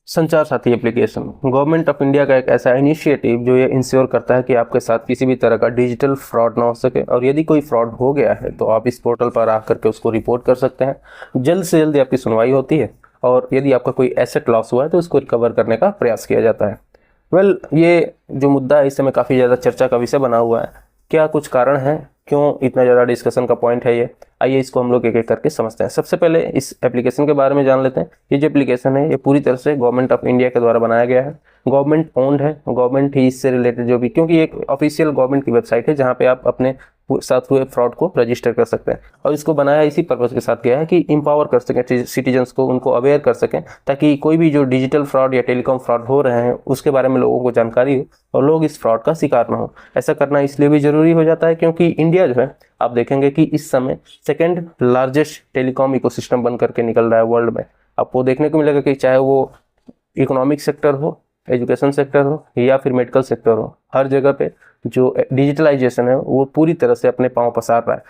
संचार साथी application government of India का एक ऐसा इनिशिएटिव जो ये इंश्योर करता है कि आपके साथ किसी भी तरह का डिजिटल फ्रॉड ना हो सके, और यदि कोई फ्रॉड हो गया है तो आप इस पोर्टल पर आकर के उसको रिपोर्ट कर सकते हैं। जल्द से जल्द आपकी सुनवाई होती है और यदि आपका कोई एसेट लॉस हुआ है तो उसको रिकवर करने का प्रयास किया जाता है। ये जो मुद्दा है इस समय काफ़ी ज़्यादा चर्चा का विषय बना हुआ है। क्या कुछ कारण है, क्यों इतना ज़्यादा डिस्कशन का पॉइंट है ये? आइए इसको हम लोग एक एक करके समझते हैं। सबसे पहले इस एप्लीकेशन के बारे में जान लेते हैं। ये जो एप्लीकेशन है ये पूरी तरह से गवर्नमेंट ऑफ इंडिया के द्वारा बनाया गया है। गवर्नमेंट ओन्ड है, गवर्नमेंट ही इससे रिलेटेड जो भी, क्योंकि एक ऑफिशियल गवर्नमेंट की वेबसाइट है जहाँ पे आप अपने साथ हुए फ्रॉड को रजिस्टर कर सकते हैं। और इसको बनाया इसी पर्पज़ के साथ गया है कि एम्पावर कर सकें सिटीजन्स को, उनको अवेयर कर सकें, ताकि कोई भी जो डिजिटल फ्रॉड या टेलीकॉम फ्रॉड हो रहे हैं उसके बारे में लोगों को जानकारी हो और लोग इस फ्रॉड का शिकार ना हो। ऐसा करना इसलिए भी ज़रूरी हो जाता है क्योंकि इंडिया जो है, आप देखेंगे कि इस समय सेकेंड लार्जेस्ट टेलीकॉम इकोसिस्टम बन करके निकल रहा है वर्ल्ड में। आपको देखने को मिलेगा कि चाहे वो इकोनॉमिक सेक्टर हो, एजुकेशन सेक्टर हो या फिर मेडिकल सेक्टर हो, हर जगह पे जो डिजिटलाइजेशन है वो पूरी तरह से अपने पांव पसार रहा है।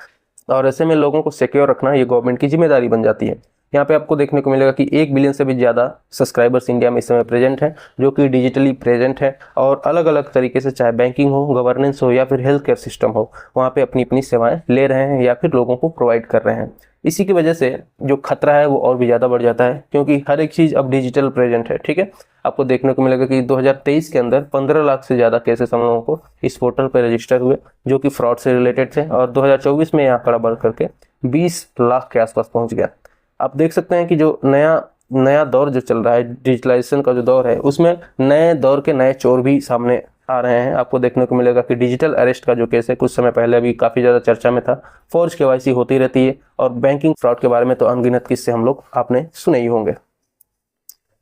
और ऐसे में लोगों को सिक्योर रखना ये गवर्नमेंट की जिम्मेदारी बन जाती है। यहाँ पे आपको देखने को मिलेगा कि 1 बिलियन से भी ज़्यादा सब्सक्राइबर्स इंडिया में इस समय प्रेजेंट हैं, जो कि डिजिटली प्रेजेंट है और अलग अलग तरीके से, चाहे बैंकिंग हो, गवर्नेंस हो या फिर हेल्थ केयर सिस्टम हो, वहाँ पे अपनी अपनी सेवाएं ले रहे हैं या फिर लोगों को प्रोवाइड कर रहे हैं। इसी की वजह से जो खतरा है वो और भी ज़्यादा बढ़ जाता है, क्योंकि हर एक चीज़ अब डिजिटल प्रेजेंट है। ठीक है, आपको देखने को मिलेगा कि 2023 के अंदर 15 लाख से ज़्यादा केसेस हम लोगों को इस पोर्टल पर रजिस्टर हुए जो कि फ्रॉड से रिलेटेड थे, और 2024 में यह आंकड़ा बढ़ करके 20 लाख के आसपास पहुंच गया। आप देख सकते हैं कि जो नया दौर जो चल रहा है, डिजिटलाइजेशन का जो दौर है, उसमें नए दौर के नए चोर भी सामने आ रहे हैं। आपको देखने को मिलेगा कि डिजिटल अरेस्ट का जो केस है, कुछ समय पहले अभी काफ़ी ज़्यादा चर्चा में था। फोर्ज केवाईसी होती रहती है, और बैंकिंग फ्रॉड के बारे में तो अनगिनत किस्से हम लोग आपने सुने ही होंगे।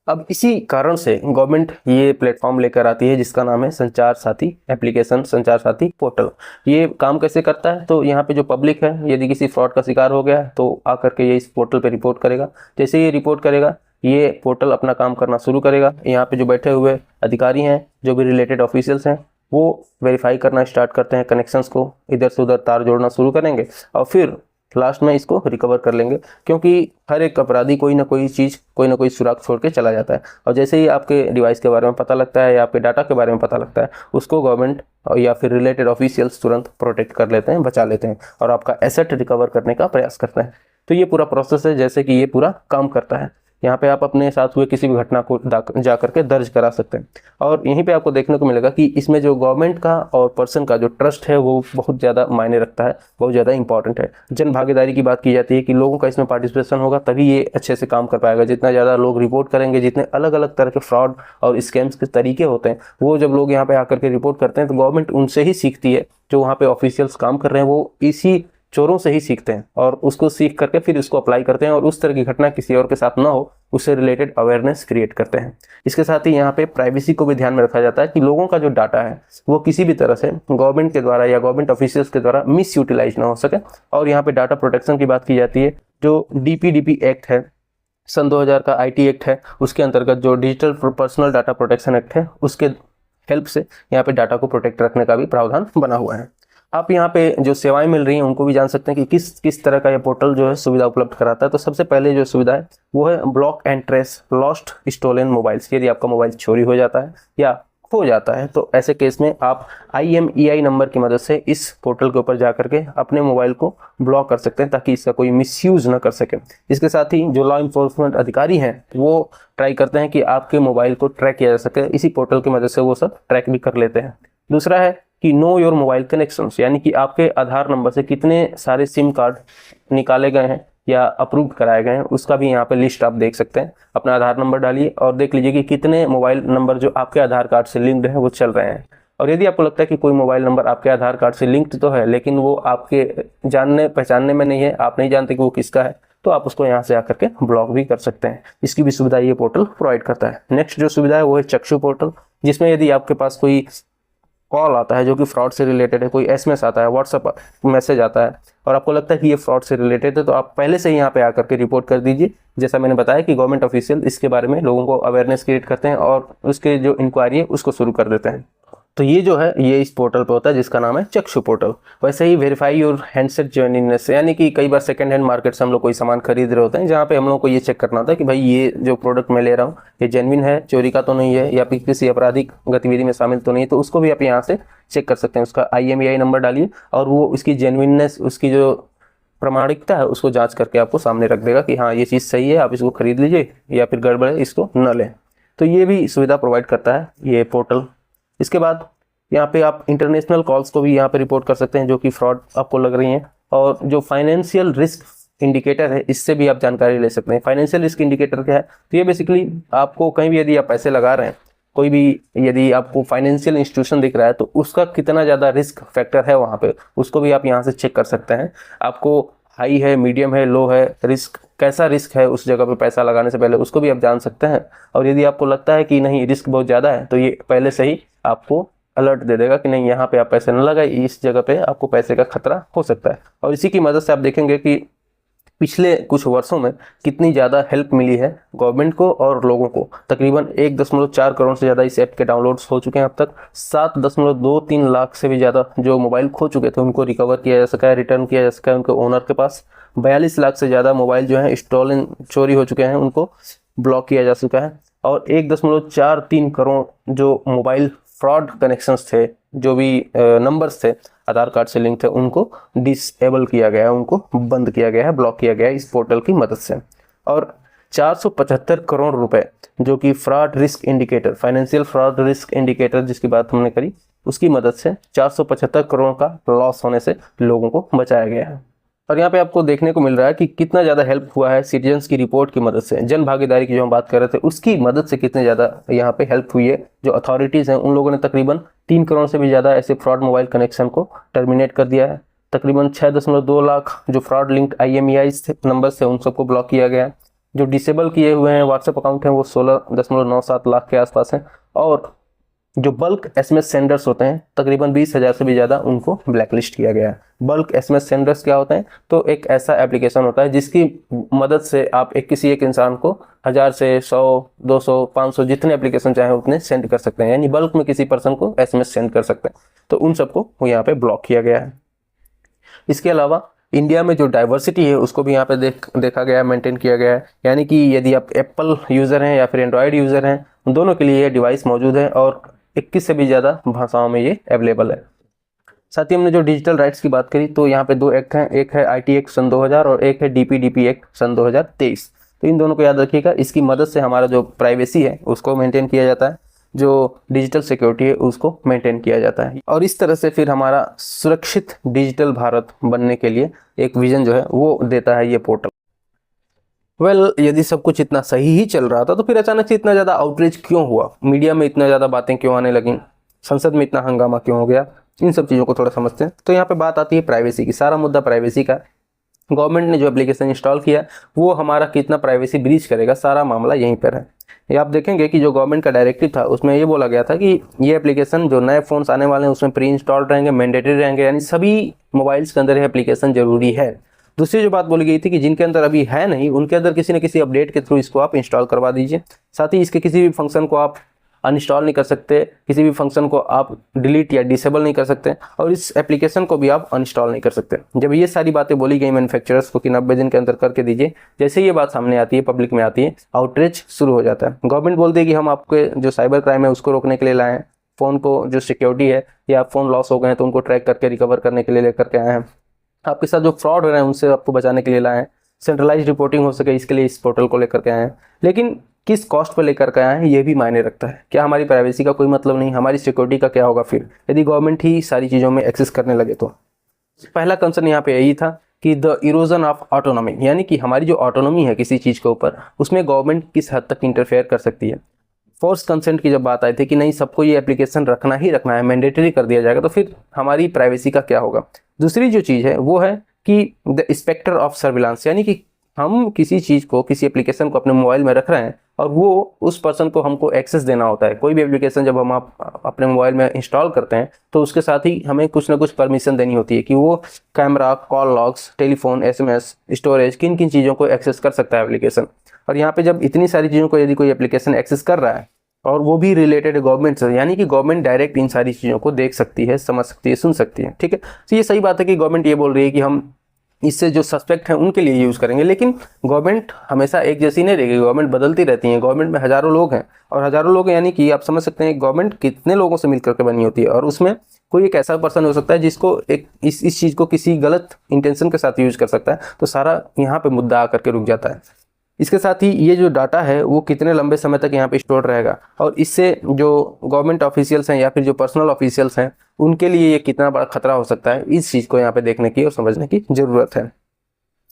अब इसी कारण से गवर्नमेंट ये प्लेटफॉर्म लेकर आती है जिसका नाम है संचार साथी एप्लीकेशन, संचार साथी पोर्टल। ये काम कैसे करता है? तो यहाँ पे जो पब्लिक है, यदि किसी फ्रॉड का शिकार हो गया है तो आकर के ये इस पोर्टल पे रिपोर्ट करेगा। जैसे ये रिपोर्ट करेगा, ये पोर्टल अपना काम करना शुरू करेगा। यहाँ पे जो बैठे हुए अधिकारी हैं, जो भी रिलेटेड ऑफिशियल्स हैं, वो वेरीफाई करना स्टार्ट करते हैं, कनेक्शंस को इधर से उधर तार जोड़ना शुरू करेंगे और फिर लास्ट में इसको रिकवर कर लेंगे, क्योंकि हर एक अपराधी कोई ना कोई चीज़, कोई ना कोई सुराग छोड़ के चला जाता है। और जैसे ही आपके डिवाइस के बारे में पता लगता है या आपके डाटा के बारे में पता लगता है, उसको गवर्नमेंट या फिर रिलेटेड ऑफिशियल्स तुरंत प्रोटेक्ट कर लेते हैं, बचा लेते हैं और आपका एसेट रिकवर करने का प्रयास करते हैं। तो ये पूरा प्रोसेस है जैसे कि ये पूरा काम करता है। यहाँ पे आप अपने साथ हुए किसी भी घटना को जा करके दर्ज करा सकते हैं। और यहीं पे आपको देखने को मिलेगा कि इसमें जो गवर्नमेंट का और पर्सन का जो ट्रस्ट है वो बहुत ज़्यादा मायने रखता है, बहुत ज़्यादा इंपॉर्टेंट है। जन भागीदारी की बात की जाती है कि लोगों का इसमें पार्टिसिपेशन होगा तभी ये अच्छे से काम कर पाएगा। जितना ज़्यादा लोग रिपोर्ट करेंगे, जितने अलग अलग तरह के फ्रॉड और स्कैम्स के तरीके होते हैं, वो जब लोग यहाँ पे आकर के रिपोर्ट करते हैं तो गवर्नमेंट उनसे ही सीखती है। जो वहाँ पे ऑफिशियल्स काम कर रहे हैं वो इसी चोरों से ही सीखते हैं और उसको सीख करके फिर उसको अप्लाई करते हैं, और उस तरह की घटना किसी और के साथ ना हो उससे रिलेटेड अवेयरनेस क्रिएट करते हैं। इसके साथ ही यहाँ पे प्राइवेसी को भी ध्यान में रखा जाता है कि लोगों का जो डाटा है वो किसी भी तरह से गवर्नमेंट के द्वारा या गवर्नमेंट ऑफिशियल्स के द्वारा मिस यूटिलाइज ना हो सके। और यहाँ पे डाटा प्रोटेक्शन की बात की जाती है। जो DPDP एक्ट है, सन 2000 का IT एक्ट है, उसके अंतर्गत जो digital personal data protection act है, उसके हेल्प से यहाँ पे डाटा को प्रोटेक्ट रखने का भी प्रावधान बना हुआ है। आप यहाँ पे जो सेवाएं मिल रही हैं उनको भी जान सकते हैं कि किस किस तरह का ये पोर्टल जो है सुविधा उपलब्ध कराता है। तो सबसे पहले जो सुविधा है वो है block and trace lost stolen mobiles. यदि आपका मोबाइल चोरी हो जाता है या खो जाता है तो ऐसे केस में आप IMEI नंबर की मदद से इस पोर्टल के ऊपर जा करके अपने मोबाइल को ब्लॉक कर सकते हैं ताकि इसका कोई मिसयूज ना कर सके। इसके साथ ही जो लॉ इन्फोर्समेंट अधिकारी हैं वो ट्राई करते हैं कि आपके मोबाइल को ट्रैक किया जा सके। इसी पोर्टल की मदद से वो सब ट्रैक भी कर लेते हैं। दूसरा है कि नो योर मोबाइल कनेक्शंस, यानी कि आपके आधार नंबर से कितने सारे सिम कार्ड निकाले गए हैं या अप्रूव कराए गए हैं, उसका भी यहाँ पे लिस्ट आप देख सकते हैं। अपना आधार नंबर डालिए और देख लीजिए कि कितने मोबाइल नंबर जो आपके आधार कार्ड से लिंक्ड है वो चल रहे हैं। और यदि आपको लगता है कि कोई मोबाइल नंबर आपके आधार कार्ड से लिंक्ड तो है लेकिन वो आपके जानने पहचानने में नहीं है, आप नहीं जानते कि वो किसका है, तो आप उसको यहाँ से आकर के ब्लॉक भी कर सकते हैं। इसकी भी सुविधा ये पोर्टल प्रोवाइड करता है। नेक्स्ट जो सुविधा है वो है चक्षु पोर्टल, जिसमें यदि आपके पास कोई कॉल आता है जो कि फ्रॉड से रिलेटेड है, कोई SMS आता है, व्हाट्सएप मैसेज आता है और आपको लगता है कि ये फ्रॉड से रिलेटेड है, तो आप पहले से ही यहाँ पे आकर के रिपोर्ट कर दीजिए। जैसा मैंने बताया कि गवर्नमेंट ऑफिशियल इसके बारे में लोगों को अवेयरनेस क्रिएट करते हैं और उसके जो इंक्वायरी है उसको शुरू कर देते हैं। तो ये जो है ये इस पोर्टल पे होता है जिसका नाम है चक्षु पोर्टल। वैसे ही वेरीफाई योर हैंडसेट जेन्युइननेस, यानी कि कई बार सेकंड हैंड मार्केट से हम लोग कोई सामान खरीद रहे होते हैं जहाँ पे हम लोग को ये चेक करना होता है कि भाई ये जो प्रोडक्ट मैं ले रहा हूँ ये जेन्युइन है, चोरी का तो नहीं है या फिर किसी आपराधिक गतिविधि में शामिल तो नहीं है। तो उसको भी आप यहाँ से चेक कर सकते हैं। उसका IMEI नंबर डालिए और वो उसकी जेन्युइननेस, उसकी जो प्रामाणिकता है उसको जांच करके आपको सामने रख देगा कि हाँ ये चीज़ सही है, आप इसको खरीद लीजिए, या फिर गड़बड़ है इसको न लें। तो ये भी सुविधा प्रोवाइड करता है ये पोर्टल। इसके बाद यहाँ पे आप इंटरनेशनल कॉल्स को भी यहाँ पे रिपोर्ट कर सकते हैं जो कि फ्रॉड आपको लग रही हैं, और जो फाइनेंशियल रिस्क इंडिकेटर है इससे भी आप जानकारी ले सकते हैं। फाइनेंशियल रिस्क इंडिकेटर क्या है? तो ये बेसिकली आपको कहीं भी यदि आप पैसे लगा रहे हैं, कोई भी यदि आपको फाइनेंशियल इंस्टीट्यूशन दिख रहा है तो उसका कितना ज़्यादा रिस्क फैक्टर है वहाँ पे, उसको भी आप यहाँ से चेक कर सकते हैं। आपको हाई है, मीडियम है, लो है, रिस्क कैसा रिस्क है उस जगह पे पैसा लगाने से पहले, उसको भी आप जान सकते हैं। और यदि आपको लगता है कि नहीं रिस्क बहुत ज़्यादा है तो ये पहले से ही आपको अलर्ट दे देगा कि नहीं यहाँ पे आप पैसे न लगाए, इस जगह पे आपको पैसे का खतरा हो सकता है। और इसी की मदद से आप देखेंगे कि पिछले कुछ वर्षों में कितनी ज़्यादा हेल्प मिली है गवर्नमेंट को और लोगों को। तकरीबन 1.4 करोड़ से ज़्यादा इस ऐप के डाउनलोड्स हो चुके हैं अब तक। 7.23 लाख से भी ज़्यादा जो मोबाइल खो चुके थे उनको रिकवर किया जा सका है, रिटर्न किया जा सका है उनके ओनर के पास। 42 लाख से ज़्यादा मोबाइल जो हैं स्टॉलन, चोरी हो चुके हैं, उनको ब्लॉक किया जा चुका है। और 1.43 करोड़ जो मोबाइल फ्रॉड कनेक्शंस थे, जो भी नंबर्स थे आधार कार्ड से लिंक थे, उनको डिसेबल किया गया है, उनको बंद किया गया है, ब्लॉक किया गया है इस पोर्टल की मदद से। और 475 करोड़ रुपए जो कि fraud risk indicator, financial fraud risk indicator जिसकी बात हमने करी, उसकी मदद से 475 करोड़ का लॉस होने से लोगों को बचाया गया है। और यहाँ पे आपको देखने को मिल रहा है कि कितना ज़्यादा हेल्प हुआ है सिटीजन्स की रिपोर्ट की मदद से। जन भागीदारी की जो हम बात कर रहे थे उसकी मदद से कितने ज़्यादा यहाँ पे हेल्प हुई है। जो अथॉरिटीज़ हैं उन लोगों ने तकरीबन 3 करोड़ से भी ज़्यादा ऐसे फ्रॉड मोबाइल कनेक्शन को टर्मिनेट कर दिया है। तकरीबन 6.2 लाख जो फ्रॉड लिंक्ड IMEI नंबर थे उन सबको ब्लॉक किया गया है। जो डिसेबल किए हुए हैं व्हाट्सएप अकाउंट हैं वो 16.97 लाख के आसपास हैं। और जो बल्क SMS सेंडर्स होते हैं तकरीबन 20,000 से भी ज़्यादा उनको ब्लैकलिस्ट किया गया है। बल्क SMS सेंडर्स क्या होते हैं? तो एक ऐसा एप्लीकेशन होता है जिसकी मदद से आप किसी एक इंसान को 1000 से 100, 200, 500 जितने एप्लीकेशन चाहे उतने सेंड कर सकते हैं, यानी बल्क में किसी पर्सन को SMS सेंड कर सकते हैं। तो उन सबको यहाँ पे ब्लॉक किया गया है। इसके अलावा इंडिया में जो डाइवर्सिटी है उसको भी यहाँ पे देखा गया है, मेंटेन किया गया है। यानी कि यदि आप एप्पल यूज़र हैं या फिर एंड्रॉयड यूज़र हैं, दोनों के लिए ये डिवाइस मौजूद है और 21 से भी ज़्यादा भाषाओं में ये अवेलेबल है। साथ ही हमने जो डिजिटल राइट्स की बात करी तो यहाँ पे 2 एक्ट हैं, एक है IT एक्ट सन 2000 और एक है DPDP एक्ट सन 2023। तो इन दोनों को याद रखिएगा। इसकी मदद से हमारा जो प्राइवेसी है उसको मेंटेन किया जाता है, जो डिजिटल सिक्योरिटी है उसको मेंटेन किया जाता है। और इस तरह से फिर हमारा सुरक्षित डिजिटल भारत बनने के लिए एक विजन जो है वो देता है ये पोर्टल। यदि सब कुछ इतना सही ही चल रहा था तो फिर अचानक से इतना ज़्यादा आउटरीच क्यों हुआ, मीडिया में इतना ज़्यादा बातें क्यों आने लगी, संसद में इतना हंगामा क्यों हो गया, इन सब चीज़ों को थोड़ा समझते हैं। तो यहाँ पे बात आती है प्राइवेसी की। सारा मुद्दा प्राइवेसी का। गवर्नमेंट ने जो एप्लीकेशन इंस्टॉल किया वो हमारा कितना प्राइवेसी ब्रीच करेगा, सारा मामला यहीं पर है। ये आप देखेंगे कि जो गवर्नमेंट का डायरेक्टिव था उसमें ये बोला गया था कि ये एप्लीकेशन जो नए फ़ोन्स आने वाले हैं उसमें प्री इंस्टॉल्ड रहेंगे, मैंडेटरी रहेंगे, यानी सभी मोबाइल्स के अंदर ये एप्लीकेशन जरूरी है। दूसरी जो बात बोली गई थी कि जिनके अंदर अभी है नहीं उनके अंदर किसी न किसी अपडेट के थ्रू इसको आप इंस्टॉल करवा दीजिए। साथ ही इसके किसी भी फंक्शन को आप अनइंस्टॉल नहीं कर सकते, किसी भी फंक्शन को आप डिलीट या डिसेबल नहीं कर सकते, और इस एप्लीकेशन को भी आप अनइंस्टॉल नहीं कर सकते। जब ये सारी बातें बोली गई मैन्युफैक्चरर्स को कि 90 दिन के अंदर करके दीजिए, जैसे ये बात सामने आती है, पब्लिक में आती है, आउटरीच शुरू हो जाता है। गवर्नमेंट बोलती है कि हम आपके जो साइबर क्राइम है उसको रोकने के लिए लाए हैं, फ़ोन को जो सिक्योरिटी है या फ़ोन लॉस हो गए हैं तो उनको ट्रैक करके रिकवर करने के लिए लेकर के आए हैं, आपके साथ जो फ्रॉड हो रहे हैं उनसे आपको बचाने के लिए लाए हैं, सेंट्रलाइज्ड रिपोर्टिंग हो सके इसके लिए इस पोर्टल को लेकर के आए हैं। लेकिन किस कॉस्ट पर लेकर के आए हैं ये भी मायने रखता है। क्या हमारी प्राइवेसी का कोई मतलब नहीं, हमारी सिक्योरिटी का क्या होगा फिर यदि गवर्नमेंट ही सारी चीज़ों में एक्सेस करने लगे तो? पहला कंसर्न यहाँ पे यही था कि द इरोजन ऑफ ऑटोनॉमी, यानी कि हमारी जो ऑटोनॉमी है किसी चीज़ के ऊपर उसमें गवर्नमेंट किस हद तक इंटरफेयर कर सकती है। फोर्स कंसेंट की जब बात आई थी कि नहीं सबको ये एप्लीकेशन रखना ही रखना है, मैंडेटरी कर दिया जाएगा, तो फिर हमारी प्राइवेसी का क्या होगा। दूसरी जो चीज़ है वो है कि द स्पेक्टर ऑफ सर्विलांस, यानी कि हम किसी चीज़ को, किसी एप्लीकेशन को अपने मोबाइल में रख रहे हैं और वो उस पर्सन को हमको एक्सेस देना होता है। कोई भी एप्लीकेशन जब हम आप अपने मोबाइल में इंस्टॉल करते हैं तो उसके साथ ही हमें कुछ ना कुछ परमिशन देनी होती है कि वो camera, call logs, telephone, SMS, storage, किन किन चीज़ों को एक्सेस कर सकता है एप्लीकेशन। और यहाँ पे जब इतनी सारी चीज़ों को यदि कोई एप्लीकेशन एक्सेस कर रहा है और वो भी रिलेटेड है गवर्नमेंट से, यानी कि गवर्नमेंट डायरेक्ट इन सारी चीज़ों को देख सकती है, समझ सकती है, सुन सकती है। ठीक है, तो ये सही बात है कि गवर्नमेंट ये बोल रही है कि हम इससे जो सस्पेक्ट हैं उनके लिए यूज़ करेंगे, लेकिन गवर्नमेंट हमेशा एक जैसी नहीं रहेगी, गवर्नमेंट बदलती रहती है। गवर्नमेंट में हज़ारों लोग हैं, और हज़ारों लोग यानी कि आप समझ सकते हैं गवर्नमेंट कितने लोगों से मिलकर के बनी होती है, और उसमें कोई एक ऐसा पर्सन हो सकता है जिसको एक इस चीज़ को किसी गलत इंटेंशन के साथ यूज़ कर सकता है, तो सारा यहाँ पे मुद्दा आकर के रुक जाता है। इसके साथ ही ये जो डाटा है वो कितने लंबे समय तक यहाँ पे स्टोर रहेगा, और इससे जो गवर्नमेंट ऑफिशियल्स हैं या फिर जो पर्सनल ऑफिशियल्स हैं उनके लिए ये कितना बड़ा खतरा हो सकता है, इस चीज़ को यहाँ पे देखने की और समझने की ज़रूरत है।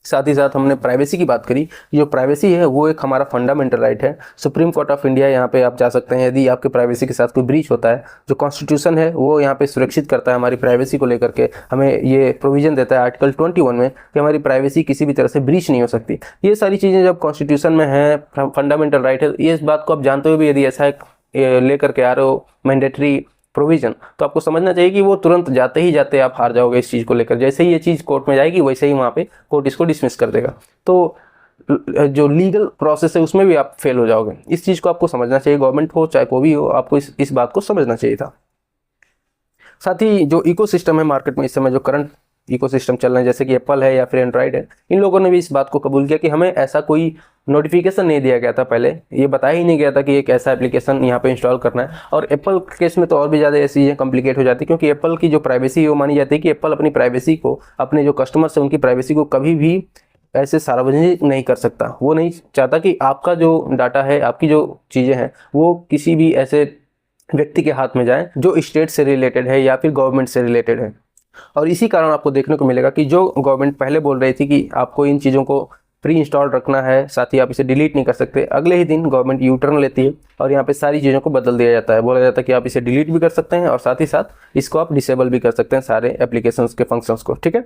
साथ ही साथ हमने प्राइवेसी की बात करी। जो प्राइवेसी है वो एक हमारा फंडामेंटल राइट है। सुप्रीम कोर्ट ऑफ इंडिया यहाँ पे आप जा सकते हैं यदि आपके प्राइवेसी के साथ कोई ब्रीच होता है। जो कॉन्स्टिट्यूशन है वो यहाँ पे सुरक्षित करता है हमारी प्राइवेसी को लेकर के, हमें ये प्रोविजन देता है आर्टिकल 21 में कि हमारी प्राइवेसी किसी भी तरह से ब्रीच नहीं हो सकती। ये सारी चीज़ें जब कॉन्स्टिट्यूशन में है, फंडामेंटल राइट है, ये इस बात को आप जानते हुए भी यदि ऐसा लेकर के आ रहे हो मैंडेटरी प्रोविजन, तो आपको समझना चाहिए कि वो तुरंत जाते ही जाते आप हार जाओगे इस चीज़ को लेकर। जैसे ही ये चीज़ कोर्ट में जाएगी वैसे ही वहाँ पे कोर्ट इसको डिसमिस कर देगा, तो जो लीगल प्रोसेस है उसमें भी आप फेल हो जाओगे। इस चीज़ को आपको समझना चाहिए, गवर्नमेंट हो चाहे कोई भी हो, आपको इस बात को समझना चाहिए था। साथ ही जो इकोसिस्टम है मार्केट में इस समय, जो करंट इकोसिस्टम चल रहे हैं जैसे कि एप्पल है या फिर एंड्रॉयड है, इन लोगों ने भी इस बात को कबूल किया कि हमें ऐसा कोई नोटिफिकेशन नहीं दिया गया था, पहले ये बताया ही नहीं गया था कि एक ऐसा एप्लीकेशन यहाँ पे इंस्टॉल करना है। और एप्पल केस में तो और भी ज़्यादा ऐसी चीज़ें कॉम्प्लिकेट हो जाती है, क्योंकि एप्पल की जो प्राइवेसी है वो मानी जाती है कि एप्पल अपनी प्राइवेसी को, अपने जो कस्टमर्स हैं उनकी प्राइवेसी को कभी भी ऐसे सार्वजनिक नहीं कर सकता। वो नहीं चाहता कि आपका जो डाटा है, आपकी जो चीज़ें हैं वो किसी भी ऐसे व्यक्ति के हाथ में जाए जो स्टेट से रिलेटेड है या फिर गवर्नमेंट से रिलेटेड है। और इसी कारण आपको देखने को मिलेगा कि जो गवर्नमेंट पहले बोल रही थी कि आपको इन चीज़ों को प्री इंस्टॉल रखना है, साथ ही आप इसे डिलीट नहीं कर सकते, अगले ही दिन गवर्नमेंट यू टर्न लेती है और यहाँ पे सारी चीज़ों को बदल दिया जाता है। बोला जाता है कि आप इसे डिलीट भी कर सकते हैं और साथ ही साथ इसको आप डिसेबल भी कर सकते हैं सारे एप्लीकेशंस के फंक्शंस को। ठीक है,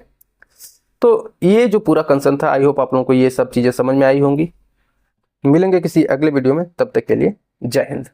तो ये जो पूरा कंसर्न था, आई होप आप लोगों को ये सब चीज़ें समझ में आई होंगी। मिलेंगे किसी अगले वीडियो में, तब तक के लिए जय हिंद।